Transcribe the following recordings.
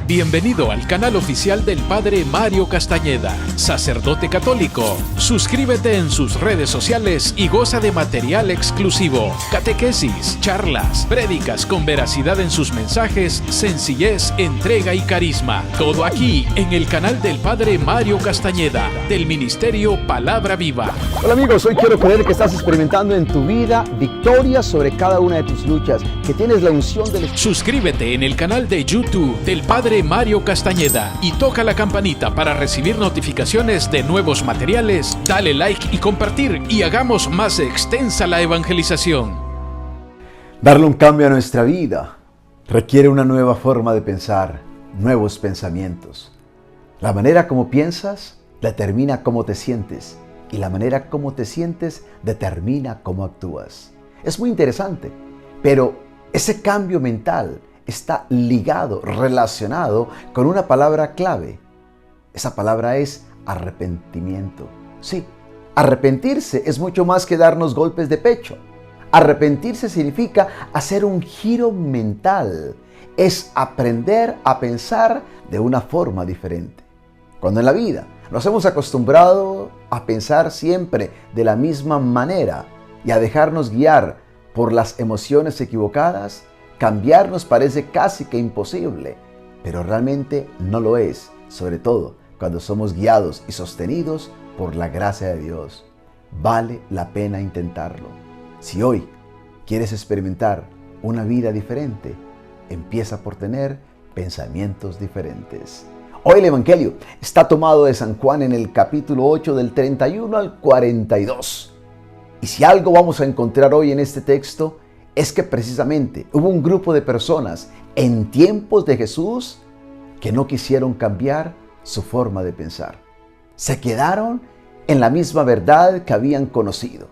Bienvenido al canal oficial del Padre Mario Castañeda, sacerdote católico. Suscríbete en sus redes sociales y goza de material exclusivo, catequesis, charlas, prédicas con veracidad en sus mensajes, sencillez, entrega y carisma. Todo aquí en el canal del Padre Mario Castañeda, del Ministerio Palabra Viva. Hola amigos, hoy quiero creer que estás experimentando en tu vida victoria sobre cada una de tus luchas, que tienes la unción del Espíritu. Suscríbete en el canal de YouTube del Padre Mario Castañeda y toca la campanita para recibir notificaciones de nuevos materiales. Dale like y compartir y hagamos más extensa la evangelización. Darle un cambio a nuestra vida requiere una nueva forma de pensar, nuevos pensamientos. La manera como piensas determina cómo te sientes y la manera como te sientes determina cómo actúas. Es muy interesante, pero ese cambio mental está ligado, relacionado con una palabra clave. Esa palabra es arrepentimiento. Sí, arrepentirse es mucho más que darnos golpes de pecho. Arrepentirse significa hacer un giro mental. Es aprender a pensar de una forma diferente. Cuando en la vida nos hemos acostumbrado a pensar siempre de la misma manera y a dejarnos guiar por las emociones equivocadas, cambiar nos parece casi que imposible, pero realmente no lo es, sobre todo cuando somos guiados y sostenidos por la gracia de Dios. Vale la pena intentarlo. Si hoy quieres experimentar una vida diferente, empieza por tener pensamientos diferentes. Hoy el Evangelio está tomado de San Juan en el capítulo 8 del 31 al 42. Y si algo vamos a encontrar hoy en este texto, es que precisamente hubo un grupo de personas en tiempos de Jesús que no quisieron cambiar su forma de pensar. Se quedaron en la misma verdad que habían conocido.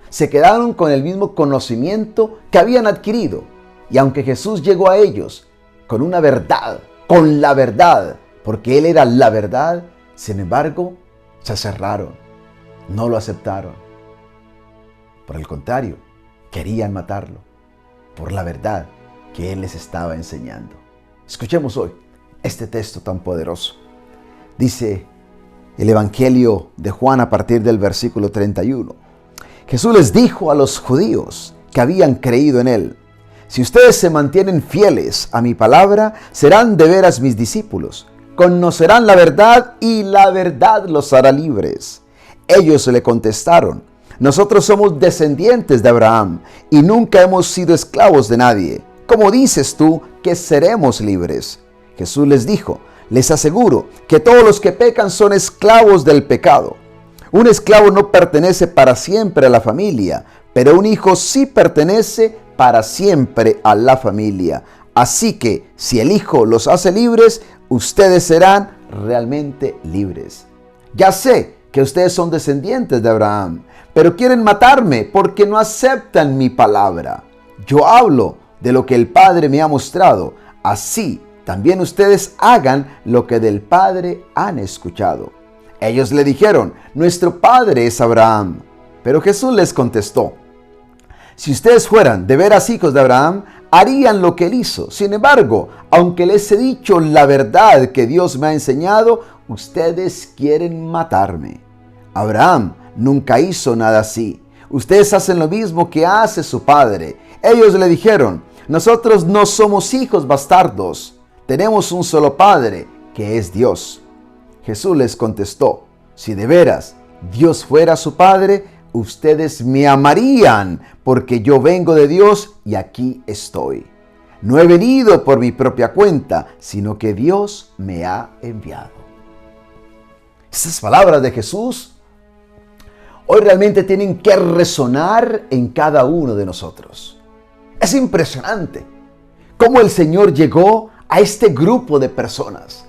Se quedaron con el mismo conocimiento que habían adquirido. Y aunque Jesús llegó a ellos con una verdad, con la verdad, porque Él era la verdad, sin embargo, se cerraron, no lo aceptaron. Por el contrario, querían matarlo por la verdad que Él les estaba enseñando. Escuchemos hoy este texto tan poderoso. Dice el Evangelio de Juan a partir del versículo 31. Jesús les dijo a los judíos que habían creído en Él: si ustedes se mantienen fieles a mi palabra, serán de veras mis discípulos. Conocerán la verdad y la verdad los hará libres. Ellos le contestaron: nosotros somos descendientes de Abraham y nunca hemos sido esclavos de nadie. ¿Cómo dices tú que seremos libres? Jesús les dijo: les aseguro que todos los que pecan son esclavos del pecado. Un esclavo no pertenece para siempre a la familia, pero un hijo sí pertenece para siempre a la familia. Así que si el Hijo los hace libres, ustedes serán realmente libres. Ya sé que ustedes son descendientes de Abraham, pero quieren matarme porque no aceptan mi palabra. Yo hablo de lo que el Padre me ha mostrado. Así también ustedes hagan lo que del Padre han escuchado. Ellos le dijeron: nuestro padre es Abraham. Pero Jesús les contestó: si ustedes fueran de veras hijos de Abraham, harían lo que él hizo. Sin embargo, aunque les he dicho la verdad que Dios me ha enseñado, ustedes quieren matarme. Abraham nunca hizo nada así. Ustedes hacen lo mismo que hace su padre. Ellos le dijeron: nosotros no somos hijos bastardos. Tenemos un solo padre, que es Dios. Jesús les contestó: si de veras Dios fuera su padre, ustedes me amarían, porque yo vengo de Dios y aquí estoy. No he venido por mi propia cuenta, sino que Dios me ha enviado. Estas palabras de Jesús hoy realmente tienen que resonar en cada uno de nosotros. Es impresionante cómo el Señor llegó a este grupo de personas.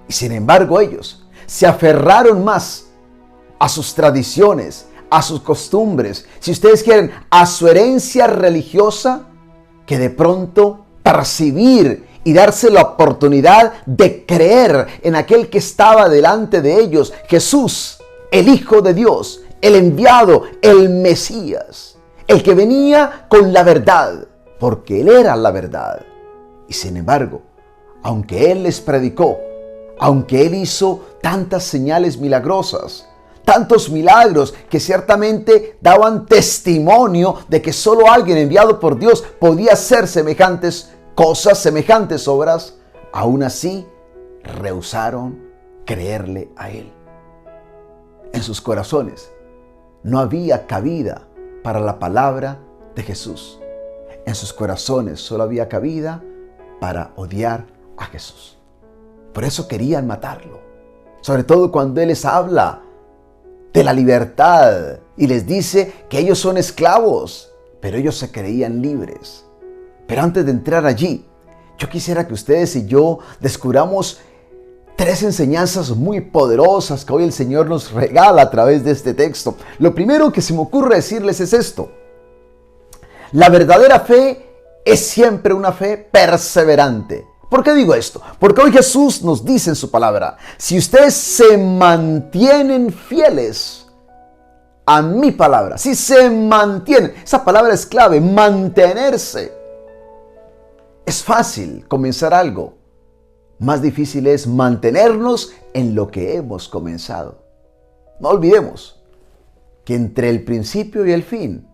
Y sin embargo ellos se aferraron más a sus tradiciones, a sus costumbres, si ustedes quieren, a su herencia religiosa, que de pronto percibir y darse la oportunidad de creer en aquel que estaba delante de ellos, Jesús, el Hijo de Dios, el enviado, el Mesías, el que venía con la verdad, porque Él era la verdad. Y sin embargo, aunque Él les predicó, aunque Él hizo tantas señales milagrosas, tantos milagros que ciertamente daban testimonio de que solo alguien enviado por Dios podía hacer semejantes cosas, semejantes obras, aún así rehusaron creerle a Él. En sus corazones no había cabida para la palabra de Jesús. En sus corazones solo había cabida para odiar a Jesús. Por eso querían matarlo. Sobre todo cuando Él les habla de la libertad y les dice que ellos son esclavos, pero ellos se creían libres. Pero antes de entrar allí, yo quisiera que ustedes y yo descubramos 3 enseñanzas muy poderosas que hoy el Señor nos regala a través de este texto. Lo primero que se me ocurre decirles es esto: la verdadera fe es siempre una fe perseverante. ¿Por qué digo esto? Porque hoy Jesús nos dice en su palabra: si ustedes se mantienen fieles a mi palabra, si se mantienen, esa palabra es clave, mantenerse. Es fácil comenzar algo, más difícil es mantenernos en lo que hemos comenzado. No olvidemos que entre el principio y el fin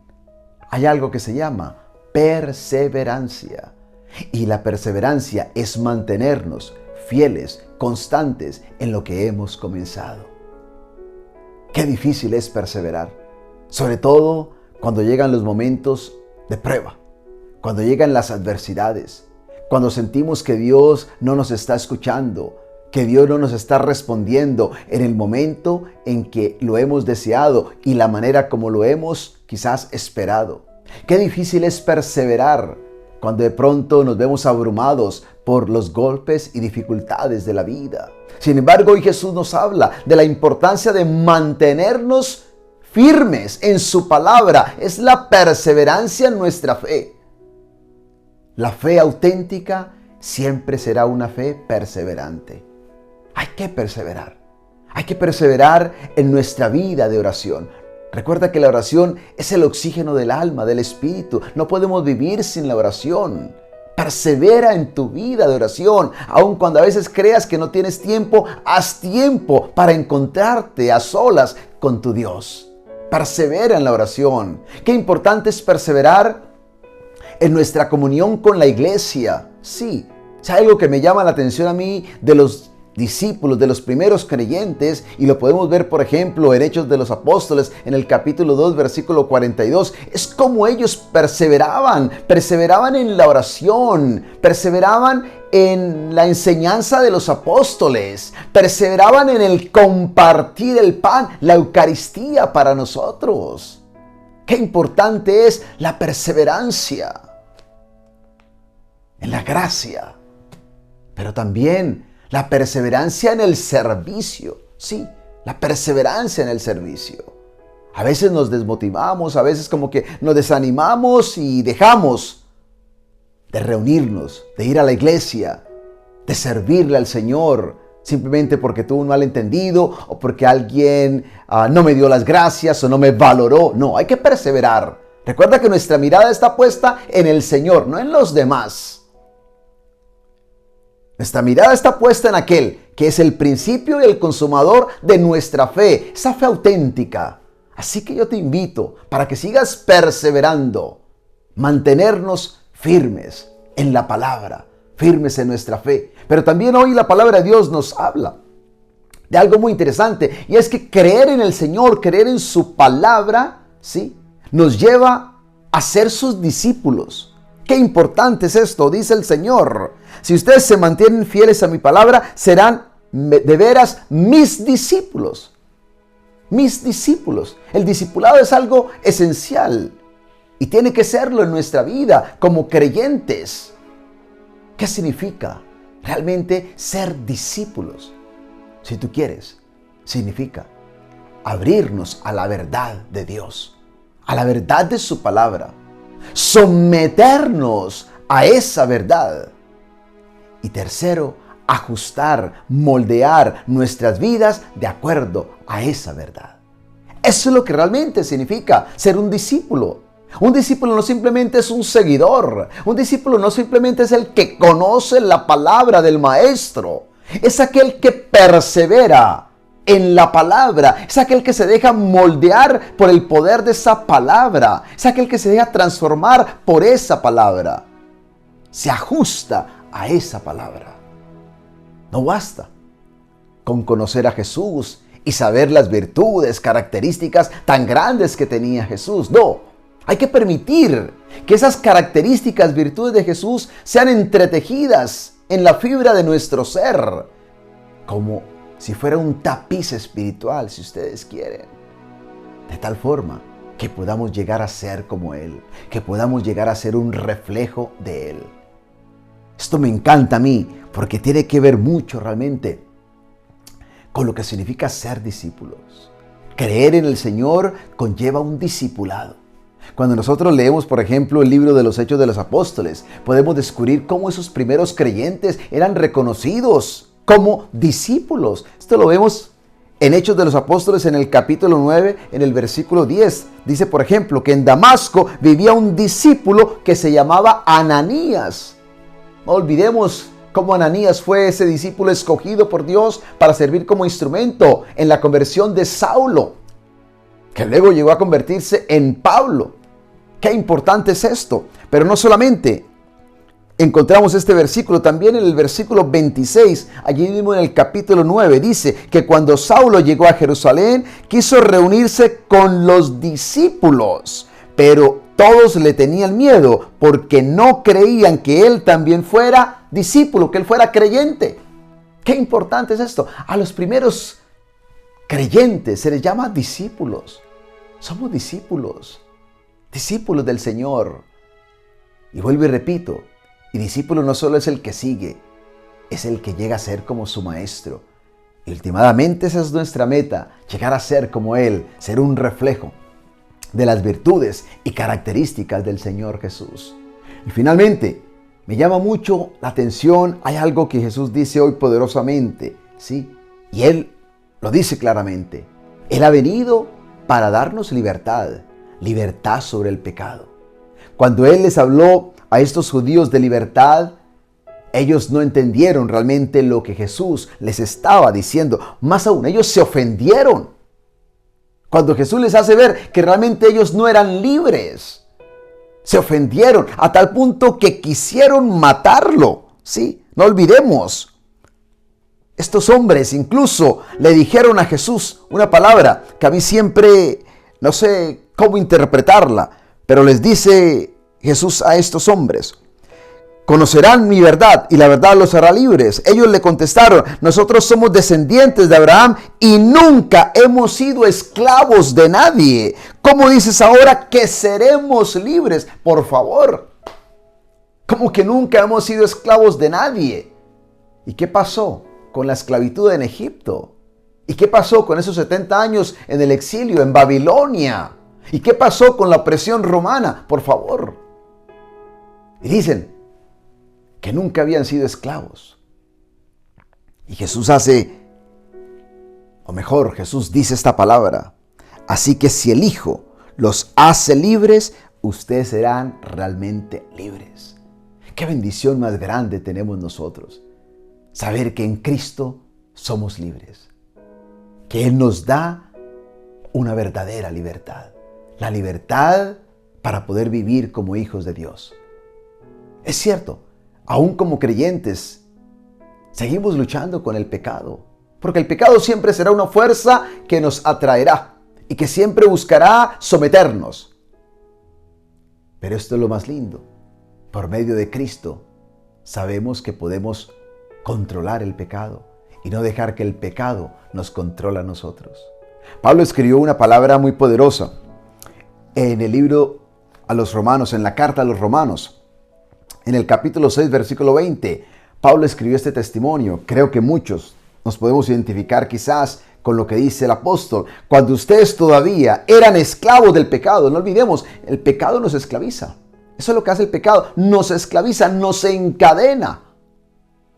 hay algo que se llama perseverancia. Y la perseverancia es mantenernos fieles, constantes en lo que hemos comenzado. Qué difícil es perseverar, sobre todo cuando llegan los momentos de prueba, cuando llegan las adversidades, cuando sentimos que Dios no nos está escuchando, que Dios no nos está respondiendo en el momento en que lo hemos deseado y la manera como lo hemos quizás esperado. Qué difícil es perseverar cuando de pronto nos vemos abrumados por los golpes y dificultades de la vida. Sin embargo, hoy Jesús nos habla de la importancia de mantenernos firmes en su palabra. Es la perseverancia en nuestra fe. La fe auténtica siempre será una fe perseverante. Hay que perseverar. Hay que perseverar en nuestra vida de oración. Recuerda que la oración es el oxígeno del alma, del espíritu. No podemos vivir sin la oración. Persevera en tu vida de oración. Aun cuando a veces creas que no tienes tiempo, haz tiempo para encontrarte a solas con tu Dios. Persevera en la oración. Qué importante es perseverar en nuestra comunión con la iglesia. Sí, es algo que me llama la atención a mí de los discípulos, de los primeros creyentes, y lo podemos ver por ejemplo en Hechos de los Apóstoles en el capítulo 2 versículo 42, es como ellos perseveraban en la oración, perseveraban en la enseñanza de los apóstoles, perseveraban en el compartir el pan, la Eucaristía para nosotros. Qué importante es la perseverancia en la gracia, pero también la perseverancia en el servicio. Sí, la perseverancia en el servicio. A veces nos desmotivamos, a veces como que nos desanimamos y dejamos de reunirnos, de ir a la iglesia, de servirle al Señor, simplemente porque tuve un malentendido o porque alguien no me dio las gracias o no me valoró. No, hay que perseverar. Recuerda que nuestra mirada está puesta en el Señor, no en los demás. Nuestra mirada está puesta en aquel que es el principio y el consumador de nuestra fe, esa fe auténtica. Así que yo te invito para que sigas perseverando, mantenernos firmes en la palabra, firmes en nuestra fe. Pero también hoy la palabra de Dios nos habla de algo muy interesante, y es que creer en el Señor, creer en su palabra, ¿sí?, nos lleva a ser sus discípulos. Qué importante es esto, dice el Señor. Si ustedes se mantienen fieles a mi palabra, serán de veras mis discípulos. Mis discípulos. El discipulado es algo esencial y tiene que serlo en nuestra vida como creyentes. ¿Qué significa realmente ser discípulos? Si tú quieres, significa abrirnos a la verdad de Dios, a la verdad de su palabra, someternos a esa verdad. Y tercero, ajustar, moldear nuestras vidas de acuerdo a esa verdad. Eso es lo que realmente significa ser un discípulo. Un discípulo no simplemente es un seguidor. Un discípulo no simplemente es el que conoce la palabra del maestro. Es aquel que persevera en la palabra. Es aquel que se deja moldear por el poder de esa palabra. Es aquel que se deja transformar por esa palabra. Se ajusta a esa palabra. No basta con conocer a Jesús y saber las virtudes, características tan grandes que tenía Jesús. No, hay que permitir que esas características, virtudes de Jesús sean entretejidas en la fibra de nuestro ser, como si fuera un tapiz espiritual, si ustedes quieren, de tal forma que podamos llegar a ser como Él, que podamos llegar a ser un reflejo de Él. Esto me encanta a mí, porque tiene que ver mucho realmente con lo que significa ser discípulos. Creer en el Señor conlleva un discipulado. Cuando nosotros leemos, por ejemplo, el libro de los Hechos de los Apóstoles, podemos descubrir cómo esos primeros creyentes eran reconocidos como discípulos. Esto lo vemos en Hechos de los Apóstoles en el capítulo 9, en el versículo 10. Dice, por ejemplo, que en Damasco vivía un discípulo que se llamaba Ananías. No olvidemos cómo Ananías fue ese discípulo escogido por Dios para servir como instrumento en la conversión de Saulo, que luego llegó a convertirse en Pablo. Qué importante es esto. Pero no solamente encontramos este versículo, también en el versículo 26, allí mismo en el capítulo 9, dice que cuando Saulo llegó a Jerusalén, quiso reunirse con los discípulos, pero todos le tenían miedo porque no creían que él también fuera discípulo, que él fuera creyente. Qué importante es esto. A los primeros creyentes se les llama discípulos. Somos discípulos, discípulos del Señor. Y vuelvo y repito, y discípulo no solo es el que sigue, es el que llega a ser como su maestro. Y últimamente esa es nuestra meta, llegar a ser como Él, ser un reflejo de las virtudes y características del Señor Jesús. Y finalmente, me llama mucho la atención, hay algo que Jesús dice hoy poderosamente, ¿sí? Y Él lo dice claramente. Él ha venido para darnos libertad, libertad sobre el pecado. Cuando Él les habló a estos judíos de libertad, ellos no entendieron realmente lo que Jesús les estaba diciendo. Más aún, ellos se ofendieron cuando Jesús les hace ver que realmente ellos no eran libres. Se ofendieron a tal punto que quisieron matarlo. Sí, no olvidemos. Estos hombres incluso le dijeron a Jesús una palabra que a mí siempre no sé cómo interpretarla, pero les dice Jesús a estos hombres: conocerán mi verdad y la verdad los hará libres. Ellos le contestaron: nosotros somos descendientes de Abraham y nunca hemos sido esclavos de nadie. ¿Cómo dices ahora que seremos libres? Por favor, ¿cómo que nunca hemos sido esclavos de nadie? ¿Y qué pasó con la esclavitud en Egipto? ¿Y qué pasó con esos 70 años en el exilio en Babilonia? ¿Y qué pasó con la opresión romana? Por favor. Y dicen que nunca habían sido esclavos. Y Jesús Jesús dice esta palabra: así que si el Hijo los hace libres, ustedes serán realmente libres. Qué bendición más grande tenemos nosotros, saber que en Cristo somos libres, que Él nos da una verdadera libertad, la libertad para poder vivir como hijos de Dios. Es cierto, aún como creyentes, seguimos luchando con el pecado, porque el pecado siempre será una fuerza que nos atraerá y que siempre buscará someternos. Pero esto es lo más lindo. Por medio de Cristo sabemos que podemos controlar el pecado y no dejar que el pecado nos controle a nosotros. Pablo escribió una palabra muy poderosa en el libro a los Romanos, en la carta a los Romanos. En el capítulo 6, versículo 20, Pablo escribió este testimonio. Creo que muchos nos podemos identificar quizás con lo que dice el apóstol. Cuando ustedes todavía eran esclavos del pecado, no olvidemos, el pecado nos esclaviza. Eso es lo que hace el pecado, nos esclaviza, nos encadena,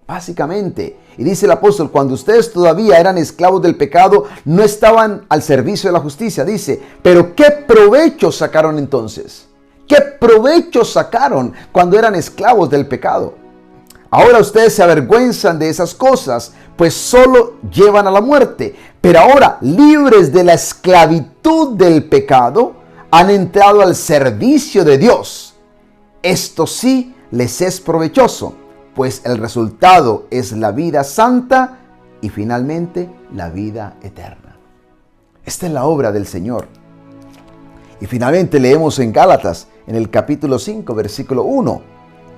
básicamente. Y dice el apóstol, cuando ustedes todavía eran esclavos del pecado, no estaban al servicio de la justicia. Dice, pero ¿qué provecho sacaron entonces? ¿Qué provecho sacaron cuando eran esclavos del pecado? Ahora ustedes se avergüenzan de esas cosas, pues solo llevan a la muerte. Pero ahora, libres de la esclavitud del pecado, han entrado al servicio de Dios. Esto sí les es provechoso, pues el resultado es la vida santa y finalmente la vida eterna. Esta es la obra del Señor. Y finalmente leemos en Gálatas, en el capítulo 5, versículo 1.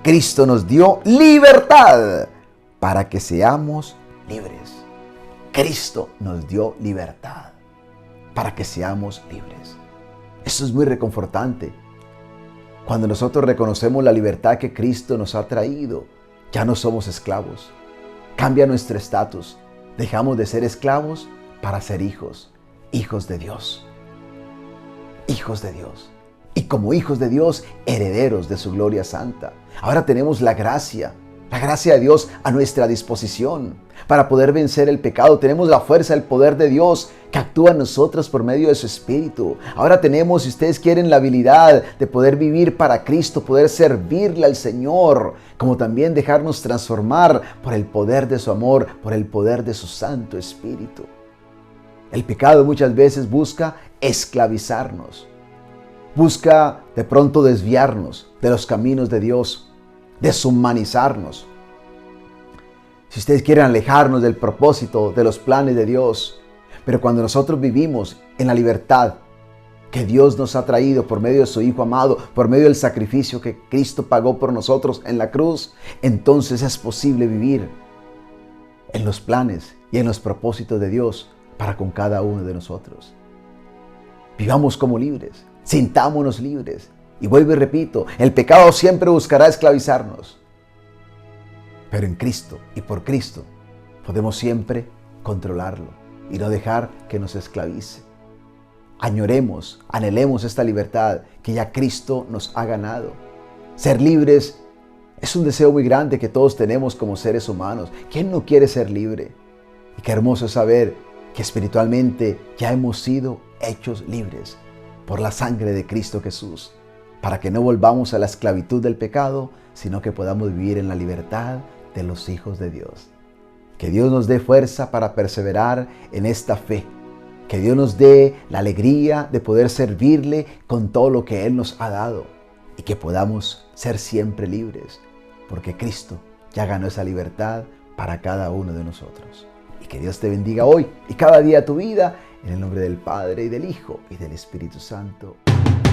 Cristo nos dio libertad para que seamos libres. Cristo nos dio libertad para que seamos libres. Eso es muy reconfortante. Cuando nosotros reconocemos la libertad que Cristo nos ha traído, ya no somos esclavos. Cambia nuestro estatus. Dejamos de ser esclavos para ser hijos, hijos de Dios. Hijos de Dios. Y como hijos de Dios, herederos de su gloria santa. Ahora tenemos la gracia de Dios a nuestra disposición para poder vencer el pecado. Tenemos la fuerza, el poder de Dios que actúa en nosotros por medio de su Espíritu. Ahora tenemos, si ustedes quieren, la habilidad de poder vivir para Cristo, poder servirle al Señor, como también dejarnos transformar por el poder de su amor, por el poder de su Santo Espíritu. El pecado muchas veces busca esclavizarnos. Busca de pronto desviarnos de los caminos de Dios, deshumanizarnos. Si ustedes quieren alejarnos del propósito, de los planes de Dios, pero cuando nosotros vivimos en la libertad que Dios nos ha traído por medio de su Hijo amado, por medio del sacrificio que Cristo pagó por nosotros en la cruz, entonces es posible vivir en los planes y en los propósitos de Dios para con cada uno de nosotros. Vivamos como libres. Sintámonos libres. Y vuelvo y repito, el pecado siempre buscará esclavizarnos. Pero en Cristo y por Cristo podemos siempre controlarlo y no dejar que nos esclavice. Añoremos, anhelemos esta libertad que ya Cristo nos ha ganado. Ser libres es un deseo muy grande que todos tenemos como seres humanos. ¿Quién no quiere ser libre? Y qué hermoso es saber que espiritualmente ya hemos sido hechos libres por la sangre de Cristo Jesús, para que no volvamos a la esclavitud del pecado, sino que podamos vivir en la libertad de los hijos de Dios. Que Dios nos dé fuerza para perseverar en esta fe. Que Dios nos dé la alegría de poder servirle con todo lo que Él nos ha dado. Y que podamos ser siempre libres, porque Cristo ya ganó esa libertad para cada uno de nosotros. Y que Dios te bendiga hoy y cada día de tu vida, en el nombre del Padre, y del Hijo, y del Espíritu Santo.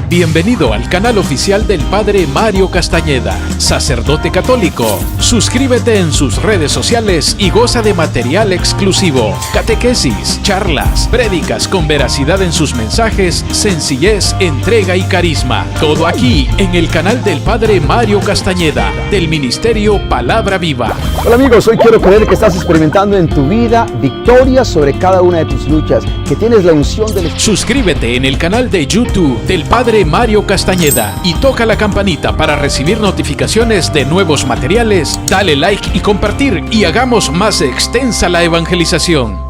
Bienvenido al canal oficial del Padre Mario Castañeda, sacerdote católico. Suscríbete en sus redes sociales y goza de material exclusivo, catequesis, charlas, prédicas con veracidad en sus mensajes, sencillez, entrega y carisma. Todo aquí en el canal del Padre Mario Castañeda, del Ministerio Palabra Viva. Hola amigos, hoy quiero creer que estás experimentando en tu vida victoria sobre cada una de tus luchas, que tienes la unción del Espíritu. Suscríbete en el canal de YouTube del Padre Mario Castañeda y toca la campanita para recibir notificaciones de nuevos materiales. Dale like y compartir y hagamos más extensa la evangelización.